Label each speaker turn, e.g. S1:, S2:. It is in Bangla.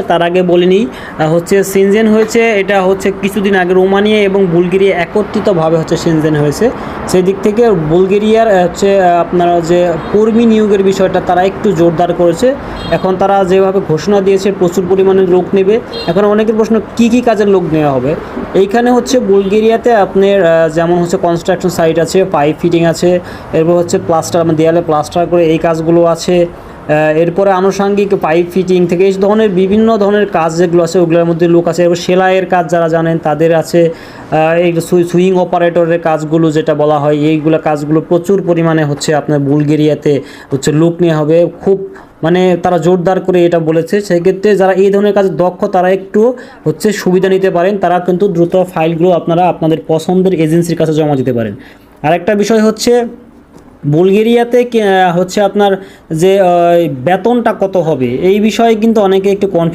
S1: তার আগে বলে নিই হচ্ছে সেনজেন হয়েছে, এটা হচ্ছে কিছুদিন আগে রোমানিয়া এবং বুলগেরিয়া একত্রিতভাবে হচ্ছে সেনজেন হয়েছে। সেই দিক থেকে বুলগেরিয়ার হচ্ছে আপনারা যে কর্মী নিয়োগের বিষয়টা তারা একটু জোরদার করেছে। এখন তারা যেভাবে ঘোষণা দিয়েছে প্রচুর পরিমাণে লোক নেবে। এখন অনেকের প্রশ্ন কী কী কাজের লোক নেওয়া হবে। এইখানে হচ্ছে বুলগেরিয়াতে আপনার যেমন হচ্ছে কনস্ট্রাকশন সাইট আছে, পাইপ ফিটিং আছে, এরপর হচ্ছে প্লাস্টার, মানে দেয়ালে প্লাস্টার করে এই কাজগুলো আছে। এরপরে আনুষঙ্গিক পাইপ ফিটিং থেকে এই ধরনের বিভিন্ন ধরনের কাজ যেগুলো আছে ওগুলোর মধ্যে লোক আছে। এবার সেলাইয়ের কাজ যারা জানেন তাদের আছে, এই সুইং অপারেটরের কাজগুলো যেটা বলা হয় এইগুলো কাজগুলো প্রচুর পরিমাণে হচ্ছে আপনার বুলগেরিয়াতে হচ্ছে লোক নেওয়া হবে। খুব মানে তারা জোরদার করে এটা বলেছে। সেক্ষেত্রে যারা এই ধরনের কাজে দক্ষ তারা একটু হচ্ছে সুবিধা নিতে পারেন, তারা কিন্তু দ্রুত ফাইলগুলো আপনারা আপনাদের পছন্দের এজেন্সির কাছে জমা দিতে পারেন। আরেকটা বিষয় হচ্ছে বুলগেরিয়াতে হচ্ছে আপনার যে বেতনটা কত হবে এই বিষয়ে কিন্তু অনেকে একটু কনফিউজ